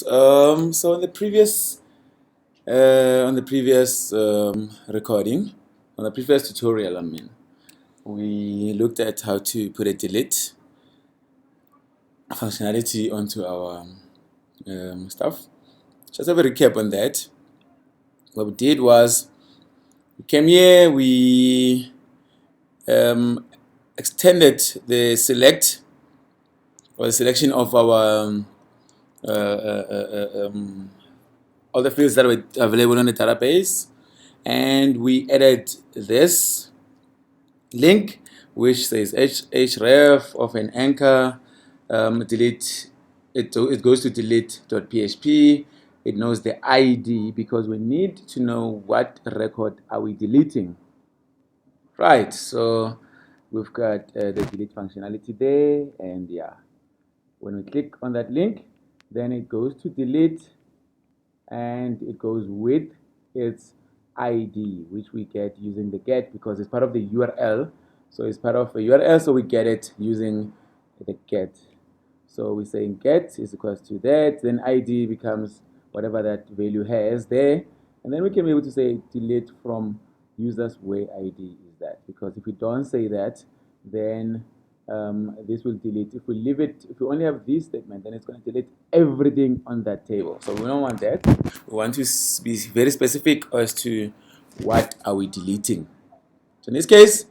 So on the previous recording, on the previous tutorial, we looked at how to put a delete functionality onto our stuff. Just have a recap on that. What we did was we came here, we extended the select or the selection of our all the fields that were available on the database, and we added this link which says href of an anchor delete. It goes to delete.php. It knows the ID because we need to know what record are we deleting. Right, so we've got the delete functionality there, and yeah, when we click on that link, then it goes to delete, and it goes with its ID, which we get using the get because it's part of the URL. So it's part of a URL, so we get it using the get. So we're saying get is equals to that, then ID becomes whatever that value has there, and then we can be able to say delete from users where ID is that, because if we don't say that, then this will delete. If we leave it, if we only have this statement, then it's going to delete everything on that table. So we don't want that. We want to be very specific as to what are we deleting. So in this case,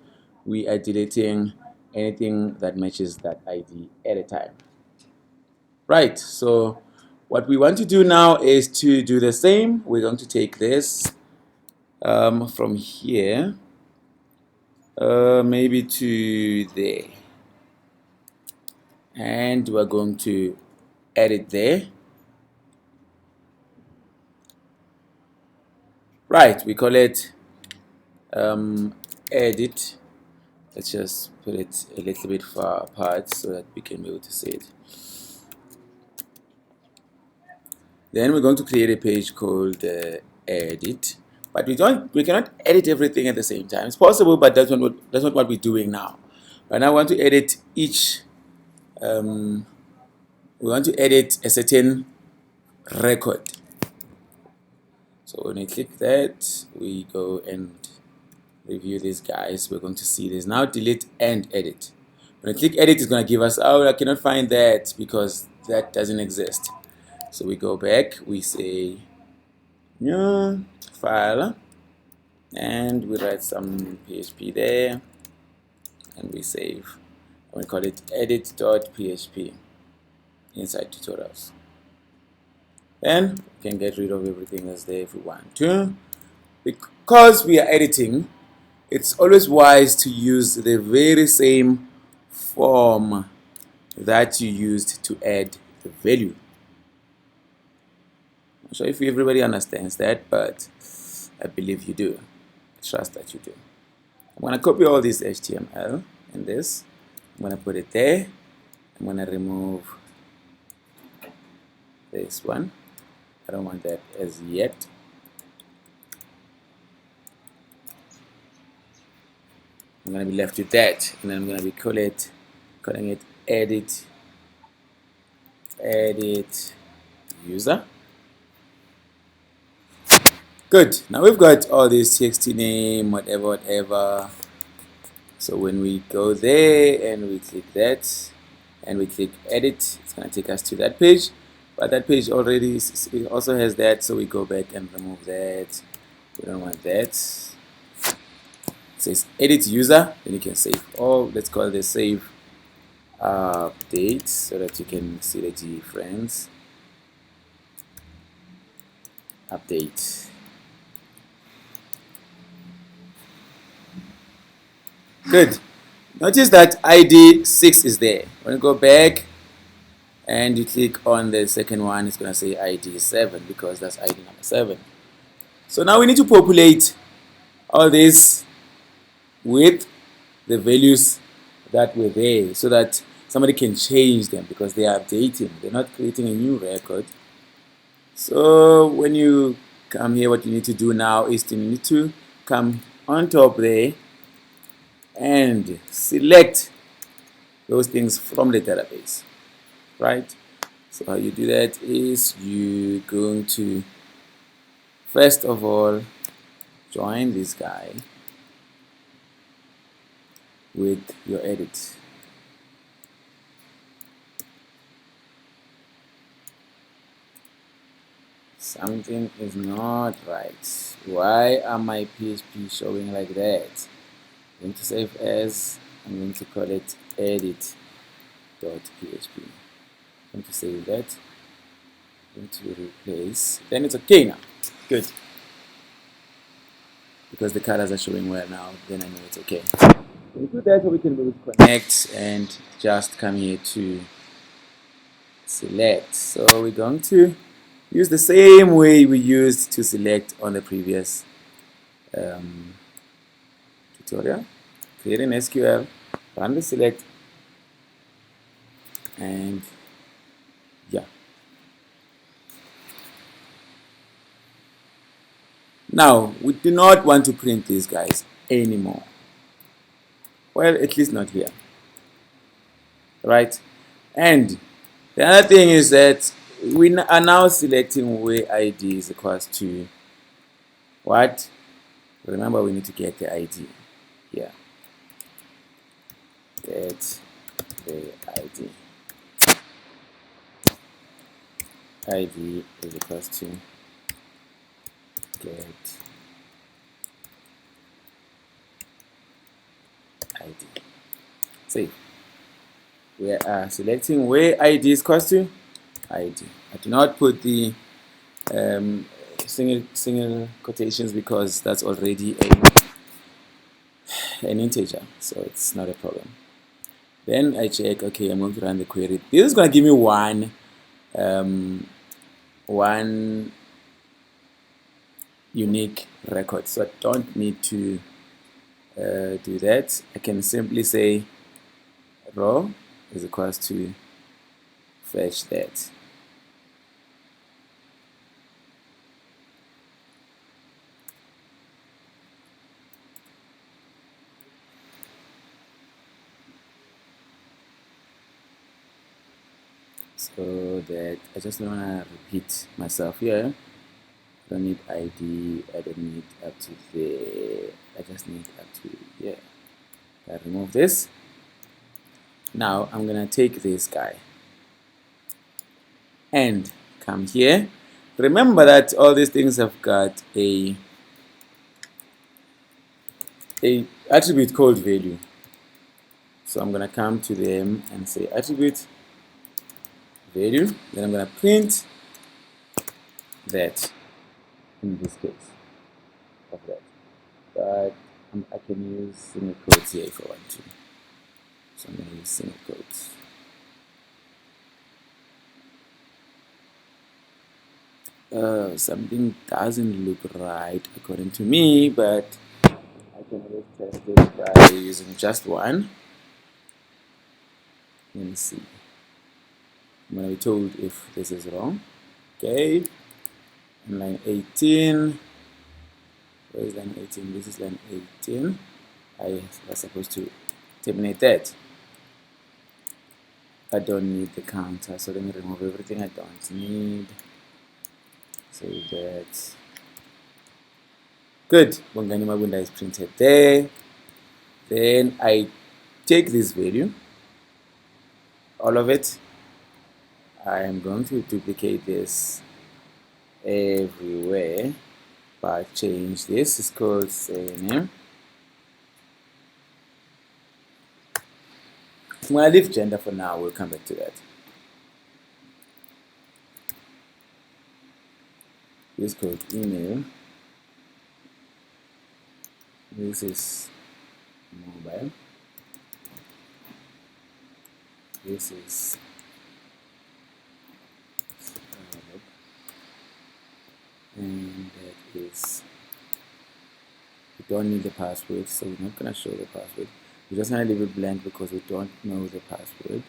we are deleting anything that matches that ID at a time. Right, so what we want to do now is to do the same. We're going to take this from here, maybe to there, and we're going to add it there. Right, we call it edit. Let's just put it a little bit far apart so that we can be able to see it. Then we're going to create a page called edit, but we cannot edit everything at the same time. It's possible, but that's not what we're doing now. Right now, I want to edit each. We want to edit a certain record. So when we click that, we go and review these guys. We're going to see there's now delete and edit. When I click edit, it's going to give us, oh, I cannot find that because that doesn't exist. So we go back, we say new file, and we write some PHP there, and we save. We call it edit.php inside tutorials. Then we can get rid of everything that's there if we want to. Because we are editing, it's always wise to use the very same form that you used to add the value. I'm not sure if everybody understands that, but I believe you do. I trust that you do. I'm going to copy all this HTML in this. I'm going to put it there. I'm going to remove this one. I don't want that as yet. I'm going to be left with that, and then I'm going to be calling it edit user. Good. Now we've got all this txt name, whatever. So when we go there and we click that and we click edit, it's going to take us to that page. But that page already it also has that, so we go back and remove that. We don't want that. It says edit user, then you can save. Oh, let's call this save update so that you can see the difference. Update. Good. Notice that ID 6 is there. When you go back and you click on the second one, it's going to say ID 7 because that's ID number 7. So now we need to populate all this with the values that were there so that somebody can change them because they are updating. They're not creating a new record. So when you come here, what you need to do now is you need to come on top there and select those things from the database, right? So how you do that is you're going to first of all join this guy with your edit. Something is not right. Why are my PHP showing like that? I'm going to save as, I'm going to call it edit.php. I'm going to save that. I'm going to replace. Then it's okay now. Good. Because the colors are showing well now, then I know it's okay. We do that so we can move connect and just come here to select. So we're going to use the same way we used to select on the previous tutorial. Create an SQL, run the select, and yeah. Now we do not want to print these guys anymore. Well, at least not here, right? And the other thing is that we are now selecting where ID is equals to what? Remember, we need to get the ID here. Get the ID. ID is equals to get ID. Save. We are selecting where ID is equals to ID. I do not put the single quotations because that's already an integer, so it's not a problem. Then I check, okay, I'm going to run the query. This is going to give me one unique record, so I don't need to do that. I can simply say row is equals to fetch that. So that I just don't want to repeat myself here. I don't need ID, I don't need up to there, I just need up to here. I remove this. Now I'm gonna take this guy and come here. Remember that all these things have got a attribute called value. So I'm gonna come to them and say attribute value. Then I'm gonna print that in this case of that. But I can use single quotes here if I want to. So I'm gonna use single quotes. Something doesn't look right according to me, but I can always test it by using just one. Let me see. I'm going to be told if this is wrong. Okay. And line 18. Where is line 18? This is line 18. I was supposed to terminate that. I don't need the counter, so let me remove everything I don't need. Save that. Good. Bongani Mabunda is printed there. Then I take this value, all of it. I am going to duplicate this everywhere, but change this. It's called name. I'm going to leave gender for now. We'll come back to that. This is called email. This is mobile. This is web. And that is, we don't need the password, so we're not going to show the password. We're just going to leave it blank because we don't know the password.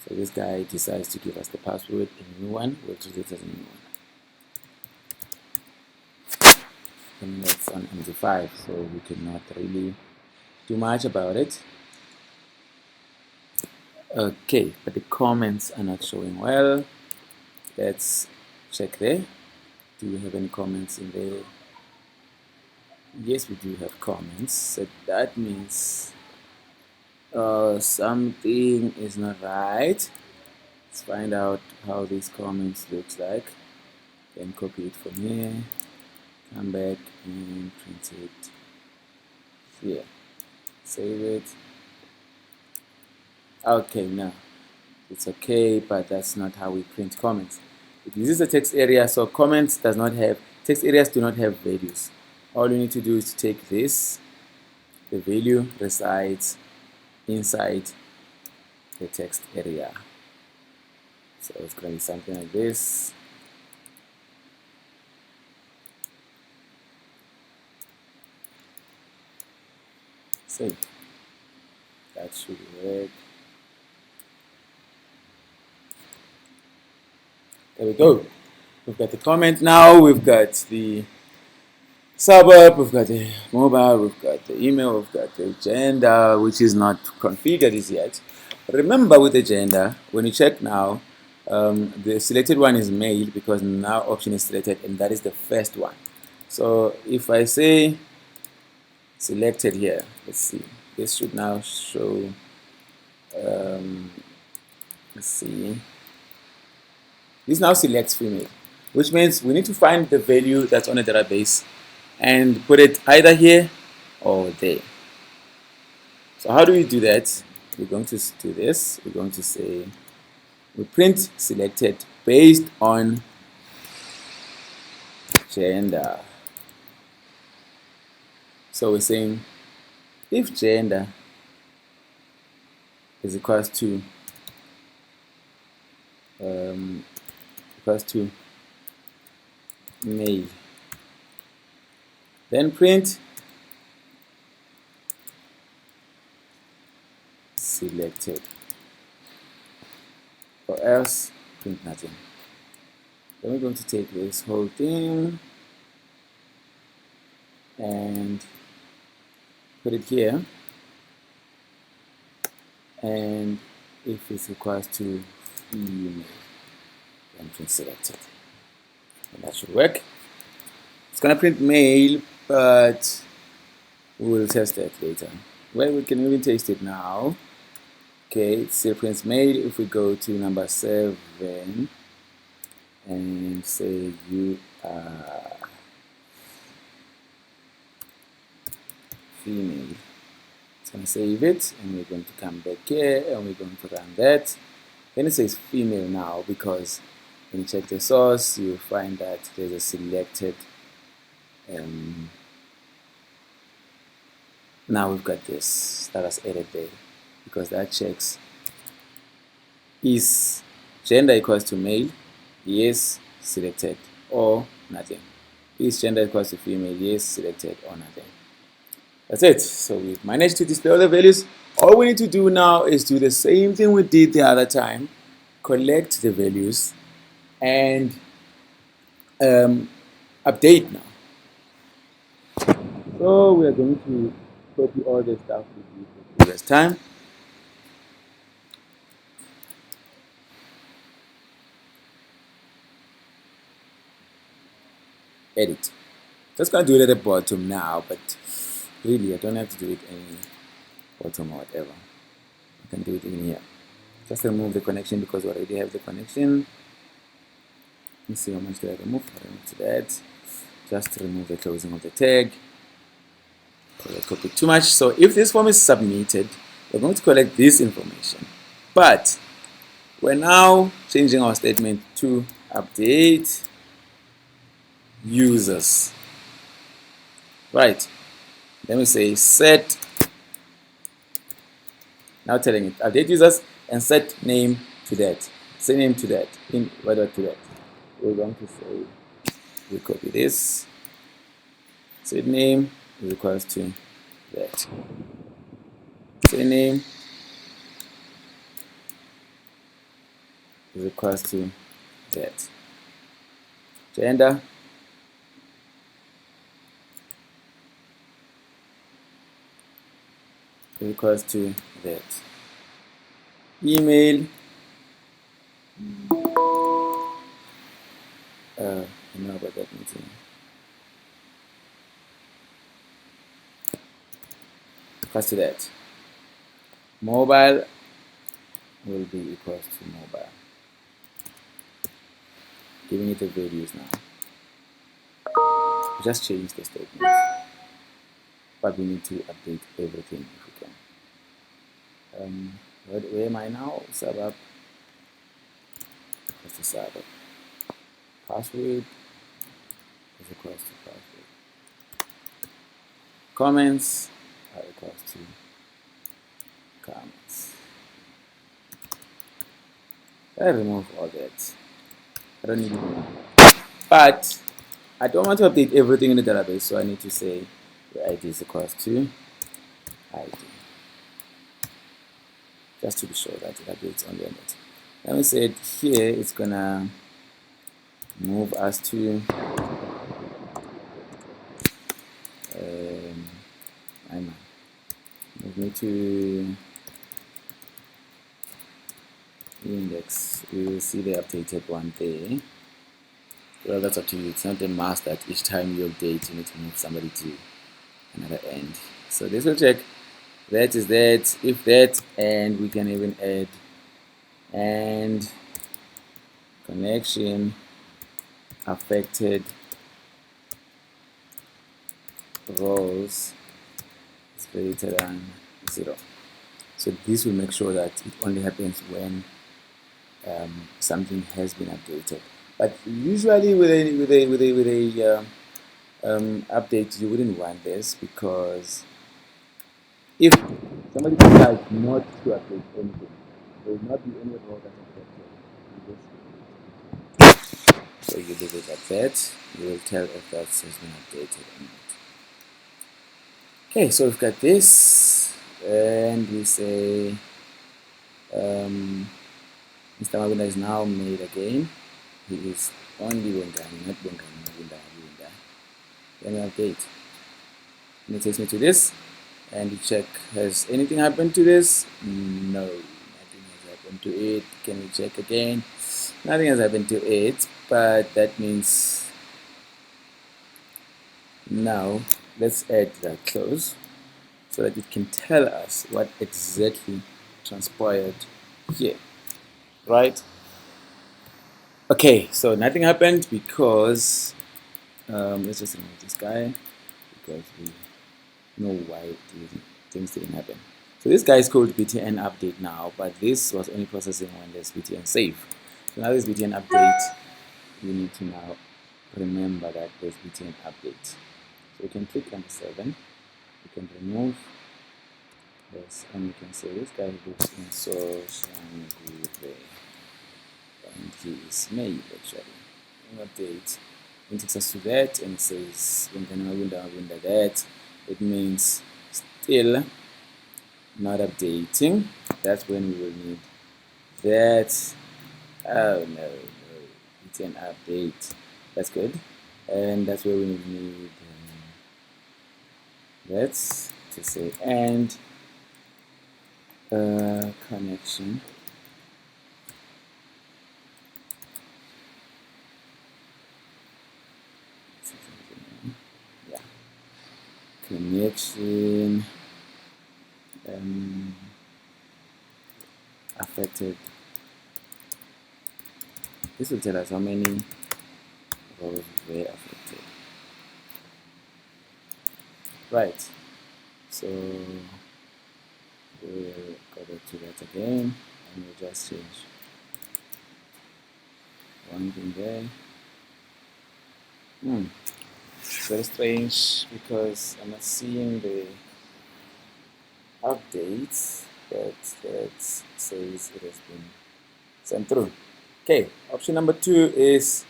So this guy decides to give us the password, a new one. We'll treat it as a new one. And that's on MD5, so we cannot really do much about it. Okay, but the comments are not showing well. Let's check there. Do we have any comments in there? Yes, we do have comments. So that means something is not right. Let's find out how these comments looks like. Then copy it from here, come back and print it here. Save it. Okay, now it's okay, but that's not how we print comments. It uses a text area, so comments does not have, text areas do not have values. All you need to do is to take this, the value resides inside the text area. So it's going to be something like this. Save. That should work. There we go. We've got the comment now, we've got the suburb, we've got the mobile, we've got the email, we've got the gender, which is not configured as yet. Remember with the gender, when you check now, the selected one is male because now option is selected, and that is the first one. So if I say selected here, let's see, this should now show, let's see, this now selects female, which means we need to find the value that's on the database and put it either here or there. So how do we do that? We're going to do this. We're going to say we print selected based on gender. So we're saying if gender is equals to male, then print selected, or else print nothing. Then we're going to take this whole thing and put it here, and if it's equals to female, then print selected, and that should work. It's gonna print male, but we will test that later. Well, we can even test it now. Okay, it still prints male. If we go to number 7 and say you are female, it's going to save it, and we're going to come back here and we're going to run that. Then it says female now because when you check the source, you'll find that there's a selected. Now we've got this that was added there because that checks is gender equals to male, yes, selected, or nothing. Is gender equals to female, yes, selected, or nothing. That's it. So we've managed to display all the values. All we need to do now is do the same thing we did the other time, collect the values, and update now. So we are going to copy all the stuff we did the previous time. Edit. Just going to do it at the bottom now, but really I don't have to do it any bottom or whatever. I can do it in here. Just remove the connection because we already have the connection. Let's see how much do I remove. I remove that. Just remove the closing of the tag. I copied too much. So if this form is submitted, we're going to collect this information. But we're now changing our statement to update users. Right. Then we say set. Now telling it update users and set name to that. Set name to that. In whether to that. We're going to say we copy this. Set name is equals to that. Set name is equals to that. Gender is equals to that. email. I know about that meeting. Equals to that. Mobile will be equals to mobile. Giving it a values now. We just change the statement, but we need to update everything if we can. Where am I now? Suburb. Equals to suburb. Password is equals to password. Comments are equals to comments. I remove all that. I don't need it now. But I don't want to update everything in the database, so I need to say the ID is equals to ID. Just to be sure that it updates only on it. Let me say it here, it's gonna move us to move me to index. We will see the updated one there. Well, that's up to you. It's not a must that each time you update you need to move somebody to another end. So this will check that is that, if that, and we can even add and connection affected rows is greater than 0. So this will make sure that it only happens when something has been updated. But usually with a update, you wouldn't want this, because if somebody decides not to update anything, there will not be any row that's affected. So you leave it like that. You will tell if that has been updated or not. Okay, so we've got this, and we say Mr. Mabunda is now made again. He is only Bongani, not Bongani, Mabunda. Then we update. And it takes me to this, and we check, has anything happened to this? No, nothing has happened to it. Can we check again? Nothing has happened to it, but that means now let's add that clause so that it can tell us what exactly transpired here, right? Okay, so nothing happened because let's just remove this guy, because we know why things didn't happen. So this guy is called btn update now, but this was only processing when there's btn save. So now this btn update, you need to now remember that there's btn update. So you can click on 7, you can remove this, and you can say this guy looks in source and he is made actually. Update, and takes us to that, and it says window that. It means still not updating. That's when we will need that. Oh no, it's an update. That's good. And that's where we need that to say and connection. Yeah, connection affected. This will tell us how many rows were affected. Right. So we'll go back to that again, and we'll just change one thing there. It's very strange because I'm not seeing the updates that says it has been sent through. Okay, option number 2 is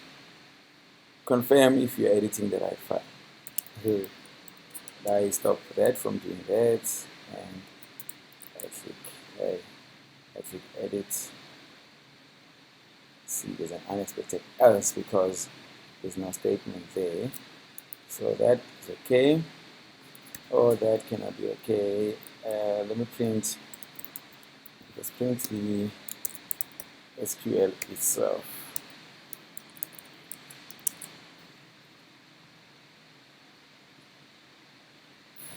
confirm if you're editing the right file. I stop that from doing that, and I click edit. See, there's an unexpected else because there's no statement there. So that is okay. Oh, that cannot be okay. Let me print let's print the SQL itself.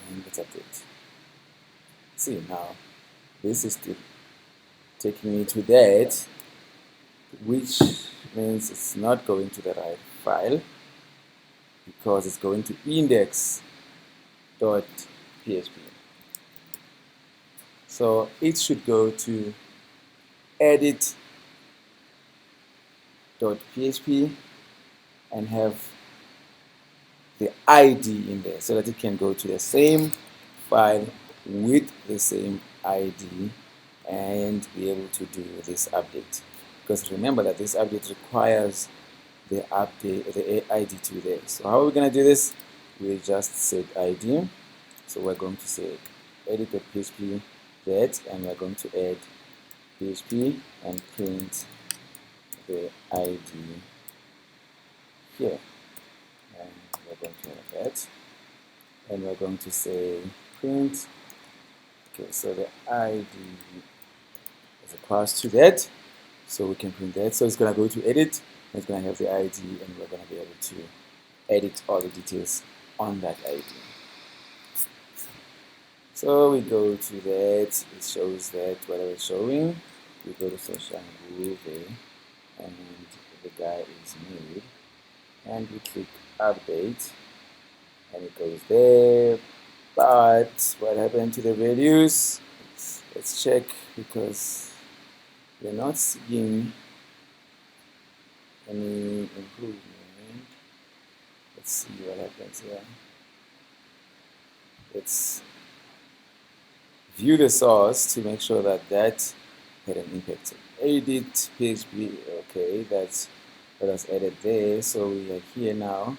And let's update. See, now this is still taking me to that, which means it's not going to the right file because it's going to index.php. So it should go to edit.php and have the ID in there so that it can go to the same file with the same ID and be able to do this update. Because remember that this update requires the ID to be there. So how are we going to do this? We just set ID. So we're going to say edit.php that, and we're going to add php and print the ID here. And we're going to have that. And we're going to say print. Okay, so the ID is equals to that. So we can print that. So it's going to go to edit. It's going to have the ID, and we're going to be able to edit all the details on that ID. So we go to that. It shows that whatever it's showing. We go to social group and the guy is made, and we click update, and it goes there. But what happened to the values? Let's check, because we're not seeing any improvement. Let's see what happens here. Let's view the source to make sure that that had an impact. Edit PHP, okay, that's what was added there. So we are here now.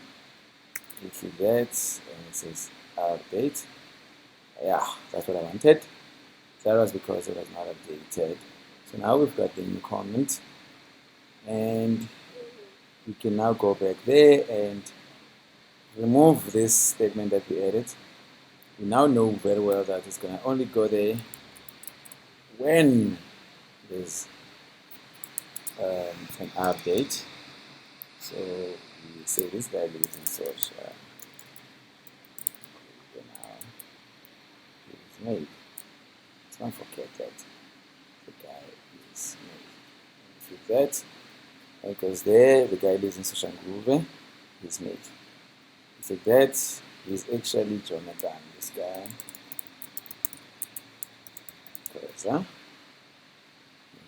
We click that, and it says update. Yeah, that's what I wanted. That was because it was not updated. So now we've got the new comment, and we can now go back there and remove this statement that we added. We now know very well that it's going to only go there when there's an update. So we say this guy lives in search. Now he's made. Don't forget that the guy is made. With that, because there the guy lives in social groove, he's made. So that is actually Jonathan, this guy.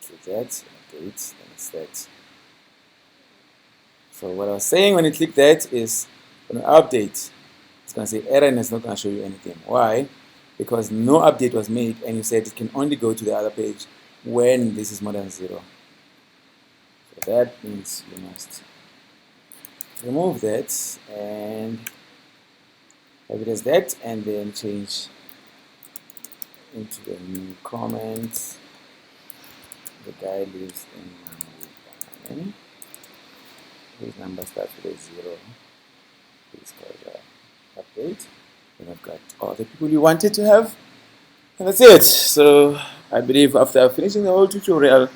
With that, update, and it's that. So what I was saying when you click that is, when you update, it's going to say error and it's not going to show you anything. Why? Because no update was made, and you said it can only go to the other page when this is more than 0. So that means you must remove that and have it as that, and then change into the new comment. The guy lives in Mumbai. His number starts with a 0. Please call that update. And I've got all the people you wanted to have, and that's it. So I believe after finishing the whole tutorial,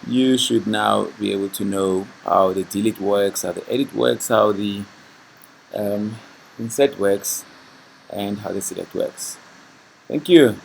you should now be able to know how the delete works, how the edit works, how the insert works, and how the select works. Thank you.